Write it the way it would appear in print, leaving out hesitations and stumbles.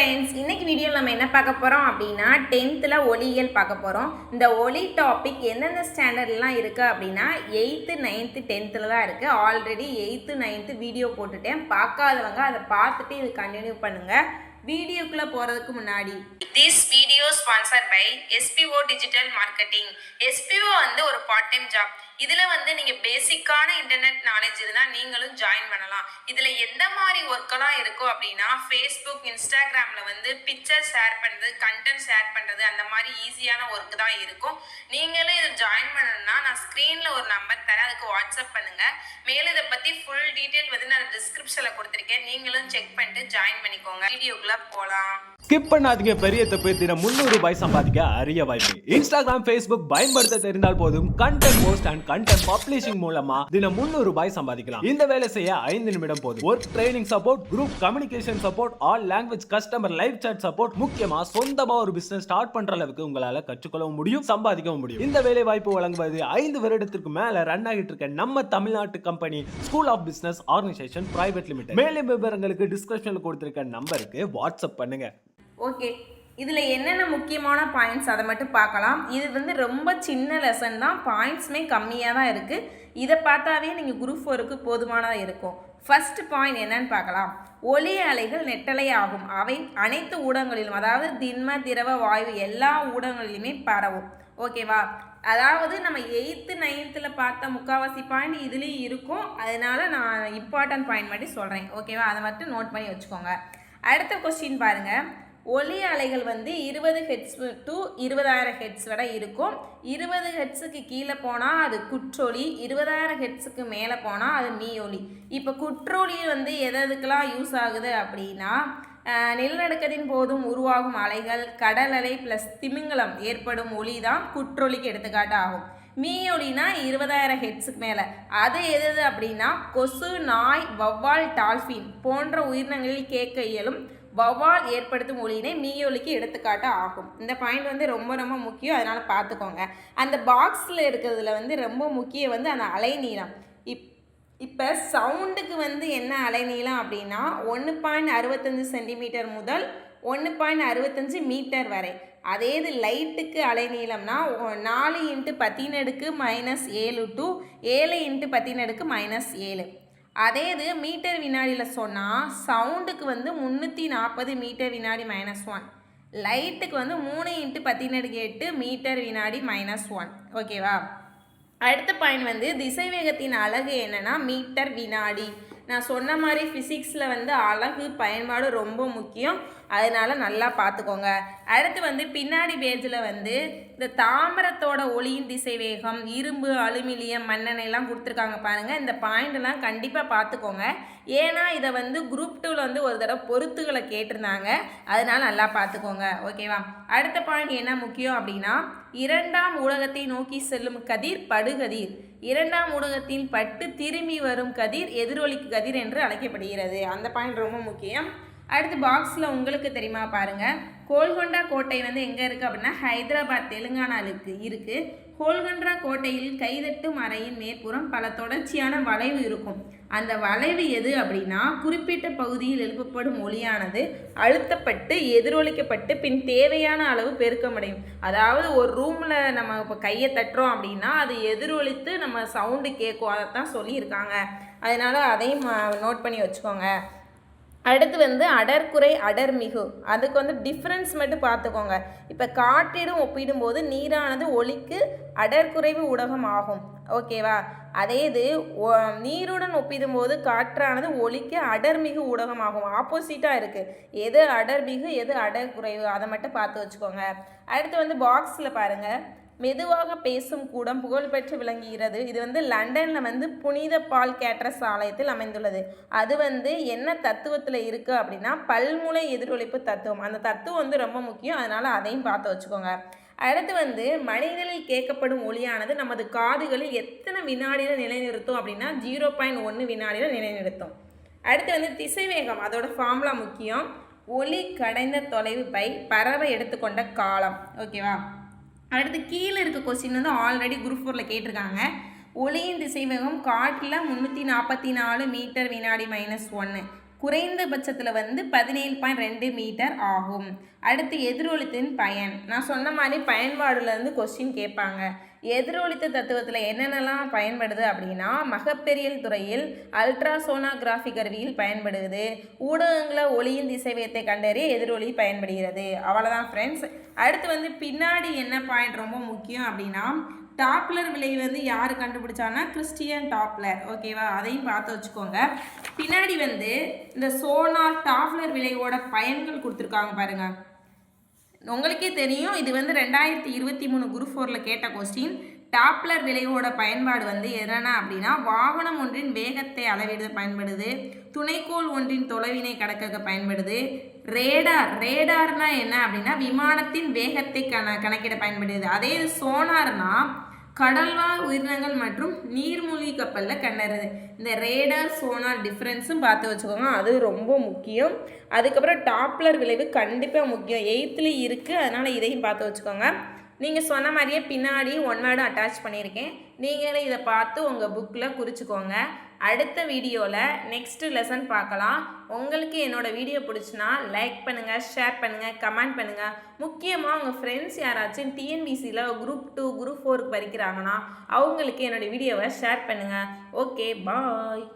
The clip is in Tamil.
ஃப்ரெண்ட்ஸ், இன்னைக்கு வீடியோவில் நம்ம என்ன பார்க்க போகிறோம் அப்படின்னா 10th ஒலியியல் பார்க்க போகிறோம். இந்த ஒலி டாபிக் எந்தெந்த ஸ்டாண்டர்ட்லாம் இருக்குது அப்படின்னா 8th 9th 10th தான் இருக்குது. ஆல்ரெடி 8th 9th வீடியோ போட்டுட்டேன். பார்க்காதவங்க அதை பார்த்துட்டு இது கண்டினியூ பண்ணுங்கள். வீடியோக்குள்ளே போகிறதுக்கு முன்னாடி this video sponsored by SPO digital marketing. SPO வந்து ஒரு பார்ட் டைம் ஜாப். இதில் வந்து நீங்கள் பேசிக்கான இன்டர்நெட் நாலேஜ் இருந்தால் நீங்களும் ஜாயின் பண்ணலாம். இதில் எந்த மாதிரி ஒர்க்கெல்லாம் இருக்கும் அப்படின்னா ஃபேஸ்புக் இன்ஸ்டாகிராமில் வந்து பிக்சர் ஷேர் பண்ணுறது, கண்டென்ட் ஷேர் பண்ணுறது, அந்த மாதிரி ஈஸியான ஒர்க்கு தான் இருக்கும். நீங்களும் இதில் ஜாயின் பண்ணணும்னா நான் ஸ்க்ரீனில் ஒரு நம்பர் தரேன், அதுக்கு வாட்ஸ்அப் பண்ணுங்கள். மேலும் இதை பற்றி ஃபுல் டீட்டெயில் வந்து நான் டிஸ்கிரிப்ஷனில் கொடுத்துருக்கேன், நீங்களும் செக் பண்ணிட்டு ஜாயின் பண்ணிக்கோங்க. வீடியோக்குள்ளே போகலாம். ஸ்கிப் பண்ணாதீங்க. பெரிய தப்பு. தினம் 300 ரூபாய் சம்பாதிக்க அரிய வாய்ப்பு. இன்ஸ்டாகிராம், ஃபேஸ்புக் பயன்படுத்த தெரிந்தால் போதும். Content post and content publishing மூலமா தினம் 300 ரூபாய் சம்பாதிக்கலாம். இந்த வேலை செய்ய 5 நிமிடம் போதும். Work training support, group communication support, all language customer live chat support, முக்கியமா சொந்தமா ஒரு பிசினஸ் ஸ்டார்ட் பண்ற அளவுக்கு உங்களால கற்றுக்கொள்ளவும் முடியும், சம்பாதிக்கவும் முடியும். இந்த வேலை வாய்ப்பு வழங்குவது 5 வருடத்திற்கு மேல ரன் ஆகிட்டு இருக்க நம்ம தமிழ்நாட்டு company school of business organisation private limited. மேலும் விவரங்களுக்கு டிஸ்கிரிப்ஷன்ல கொடுத்திருக்க நம்பருக்கு வாட்ஸ்அப் பண்ணுங்க. ஓகே, இதில் என்னென்ன முக்கியமான பாயிண்ட்ஸ் அதை மட்டும் பார்க்கலாம். இது வந்து ரொம்ப சின்ன லெசன் தான், பாயிண்ட்ஸுமே கம்மியாக தான் இருக்குது. இதை பார்த்தாவே நீங்கள் குரூப் 4க்கு போதுமானதாக இருக்கும். ஃபர்ஸ்ட் பாயிண்ட் என்னன்னு பார்க்கலாம். ஒலி அலைகள் நெட்டலை ஆகும். அவை அனைத்து ஊடகங்களிலும், அதாவது திண்ம, திரவ, வாயு எல்லா ஊடகங்களிலுமே பரவும். ஓகேவா? அதாவது நம்ம 8th 9th பார்த்த முக்கால்வாசி பாயிண்ட் இதுலேயும் இருக்கும். அதனால நான் இம்பார்ட்டன்ட் பாயிண்ட் மட்டும் சொல்கிறேன். ஓகேவா? அதை மட்டும் நோட் பண்ணி வச்சுக்கோங்க. அடுத்த கொஸ்டின் பாருங்கள். ஒலி அலைகள் வந்து 20 ஹெர்ட்ஸ் டு 20,000 ஹெர்ட்ஸ் வரை இருக்கும். 20 ஹெர்ட்ஸுக்கு கீழே போனால் அது குற்றொலி, 20,000 ஹெர்ட்ஸுக்கு மேலே போனால் அது மீயொலி. இப்போ குற்றொலி வந்து எதுக்கெல்லாம் யூஸ் ஆகுது அப்படின்னா நிலநடுக்கத்தின் போதும் உருவாகும் அலைகள், கடல் அலை ப்ளஸ் திமிங்கலம் ஏற்படும் ஒலி தான் குற்றொலிக்கு எடுத்துக்காட்டு ஆகும். மீயொலினா 20,000 ஹெர்ட்ஸுக்கு மேலே. அது எது அப்படின்னா கொசு, நாய், வவ்வால், டால்ஃபின் போன்ற உயிரினங்களில் கேட்க இயலும் வவ்வால் ஏற்படுத்தும் ஒலியினை மீயொலிக்கு எடுத்துக்காட்டு ஆகும். இந்த பாயிண்ட் வந்து ரொம்ப ரொம்ப முக்கியம், அதனால் பார்த்துக்கோங்க. அந்த பாக்ஸில் இருக்கிறதுல வந்து ரொம்ப முக்கியம் வந்து அந்த அலைநீளம். இப்போ சவுண்டுக்கு வந்து என்ன அலைநீளம் அப்படின்னா 1.65 சென்டிமீட்டர் முதல் 1.65 மீட்டர் வரை. அதே இது லைட்டுக்கு அலைநீளம்னா 4 × 10⁻⁻7 டு 7 × 10⁻⁻7. அதே இது மீட்டர் வினாடியில் சொன்னால் சவுண்டுக்கு வந்து 340 மீட்டர் வினாடி -1, லைட்டுக்கு வந்து 3 × 10⁸ மீட்டர் வினாடி -1. ஓகேவா? அடுத்த பாயிண்ட் வந்து திசைவேகத்தின் அலகு என்னென்னா மீட்டர் வினாடி. நான் சொன்ன மாதிரி ஃபிசிக்ஸில் வந்து அலகு பயன்பாடு ரொம்ப முக்கியம், அதனால் நல்லா பார்த்துக்கோங்க. அடுத்து வந்து பின்னாடி பேஜில் வந்து இந்த தாமிரத்தோட ஒளியின் திசைவேகம், இரும்பு, அலுமினியம், மண்ணெண்ணெய்லாம் கொடுத்துருக்காங்க பாருங்கள். இந்த பாயிண்டெல்லாம் கண்டிப்பாக பார்த்துக்கோங்க. ஏன்னா இதை வந்து குரூப் 2ல் வந்து ஒரு தடவை பொறுத்துகளை கேட்டிருந்தாங்க, அதனால் நல்லா பார்த்துக்கோங்க. ஓகேவா? அடுத்த பாயிண்ட் என்ன முக்கியம் அப்படின்னா 2ஆம் ஊடகத்தை நோக்கி செல்லும் கதிர் படுகதிர், 2ஆம் ஊடகத்தில் பட்டு திரும்பி வரும் கதிர் எதிரொலிக்கு கதிர் என்று அழைக்கப்படுகிறது. அந்த பாயிண்ட் ரொம்ப முக்கியம். அடுத்து பாக்ஸில் உங்களுக்கு தெரியுமா பாருங்கள். கோல்கொண்டா கோட்டை வந்து எங்கே இருக்குது அப்படின்னா ஹைதராபாத், தெலுங்கானாவுக்கு இருக்குது. கோல்கொண்டா கோட்டையில் கைதட்டும் அறையின் மேற்புறம் பல தொடர்ச்சியான வளைவு இருக்கும். அந்த வளைவு எது அப்படின்னா குறிப்பிட்ட பகுதியில் எழுப்பப்படும் ஒலியானது அழுத்தப்பட்டு எதிரொலிக்கப்பட்டு பின் தேவையான அளவு பெருக்கமடையும். அதாவது ஒரு ரூமில் நம்ம இப்போ கையை தட்டுறோம் அப்படின்னா அது எதிரொலித்து நம்ம சவுண்டு கேட்கும், அதைத்தான் சொல்லியிருக்காங்க. அதனால் அதையும் நோட் பண்ணி வச்சுக்கோங்க. அடுத்து வந்து அடர்குறை, அடர்மிகு, அதுக்கு வந்து டிஃப்ரென்ஸ் மட்டும் பார்த்துக்கோங்க. இப்போ காற்றிடம் ஒப்பிடும்போது நீரானது ஒலிக்கு அடர்குறைவு ஊடகம் ஆகும். ஓகேவா? அதே இது நீருடன் ஒப்பிடும்போது காற்றானது ஒலிக்கு அடர்மிகு ஊடகம் ஆகும். ஆப்போசிட்டாக இருக்குது. எது அடர்மிகு எது அடர்குறைவு அதை மட்டும் பார்த்து வச்சுக்கோங்க. அடுத்து வந்து பாக்ஸில் பாருங்கள். மெதுவாக பேசும் கூடம் புகழ்பெற்று விளங்குகிறது. இது வந்து லண்டனில் வந்து புனித பால் கேட்ரஸ் ஆலயத்தில் அமைந்துள்ளது. அது வந்து என்ன தத்துவத்தில் இருக்குது அப்படின்னா பல்முனை எதிரொலிப்பு தத்துவம். அந்த தத்துவம் வந்து ரொம்ப முக்கியம், அதனால் அதையும் பார்த்து வச்சுக்கோங்க. அடுத்து வந்து மனிதனில் கேட்கப்படும் ஒலியானது நமது காதுகளில் எத்தனை வினாடியில் நிலைநிறுத்தும் அப்படின்னா 0.1 வினாடியில் நிலைநிறுத்தும். அடுத்து வந்து திசைவேகம், அதோட ஃபார்முலா முக்கியம். ஒலி கடைந்த தொலைவு பை பறவை எடுத்துக்கொண்ட காலம். ஓகேவா? அடுத்து கீழே இருக்க கொஸ்டின் வந்து ஆல்ரெடி குரூப் 4ல் கேட்டிருக்காங்க. ஒலியின் திசைவேகம் காற்றில் 344 மீட்டர் வினாடி -1, குறைந்தபட்சத்தில் வந்து 17.2 மீட்டர் ஆகும். அடுத்து எதிரொலித்தின் பயன். நான் சொன்ன மாதிரி பயன்பாடுலேருந்து கொஸ்டின் கேட்பாங்க. எதிரொலித்த தத்துவத்தில் என்னென்னலாம் பயன்படுது அப்படின்னா மகப்பெரியல் துறையில் அல்ட்ராசோனோகிராஃபி கருவியில் பயன்படுது. ஊடகங்களில் ஒளியின் திசைவேகத்தை கண்டறிய எதிரொலி பயன்படுகிறது. அவ்வளோதான் ஃப்ரெண்ட்ஸ். அடுத்து வந்து பின்னாடி என்ன பாயிண்ட் ரொம்ப முக்கியம் அப்படின்னா டாப்லர் விளைவு வந்து யார் கண்டுபிடிச்சாங்கன்னா கிறிஸ்டியன் டாப்லர். ஓகேவா, அதையும் பார்த்து வச்சுக்கோங்க. பின்னாடி வந்து இந்த சோனார் டாப்லர் விளைவோட பயன்கள் கொடுத்துருக்காங்க பாருங்க. உங்களுக்கே தெரியும், இது வந்து 2023 குரூப் 4ல் கேட்ட கொஸ்டின். டாப்லர் விளைவோட பயன்பாடு வந்து என்னென்ன அப்படின்னா வாகனம் ஒன்றின் வேகத்தை அளவிட பயன்படுது, துணைக்கோள் ஒன்றின் தொலைவினை கடக்க பயன்படுது, ரேடார்னா என்ன அப்படின்னா விமானத்தின் வேகத்தை கணக்கிட பயன்படுது. அதே இது சோனார்னா கடல்வாழ் உயிரினங்கள் மற்றும் நீர்மூழ்கி கப்பலில் கண்டறிது. இந்த ரேடார் சோனார் டிஃப்ரென்ஸும் பார்த்து வச்சுக்கோங்க, அது ரொம்ப முக்கியம். அதுக்கப்புறம் டாப்லர் விளைவு கண்டிப்பாக முக்கியம், 8th இருக்குது, அதனால் இதையும் பார்த்து வச்சுக்கோங்க. நீங்கள் சொன்ன மாதிரியே பின்னாடி ஒன் வேர்டும் அட்டாச் பண்ணியிருக்கேன், நீங்களே இதை பார்த்து உங்கள் புக்கில் குறிச்சிக்கோங்க. அடுத்த வீடியோவில் நெக்ஸ்ட் லெசன் பார்க்கலாம். உங்களுக்கு என்னோடய வீடியோ பிடிச்சினா லைக் பண்ணுங்கள், ஷேர் பண்ணுங்கள், கமெண்ட் பண்ணுங்கள். முக்கியமாக உங்கள் ஃப்ரெண்ட்ஸ் யாராச்சும் டிஎன்பிசியில் குரூப் 2 குரூப் 4க்கு படிக்கிறாங்கன்னா அவங்களுக்கு என்னோடய வீடியோவை ஷேர் பண்ணுங்கள். ஓகே, பாய்.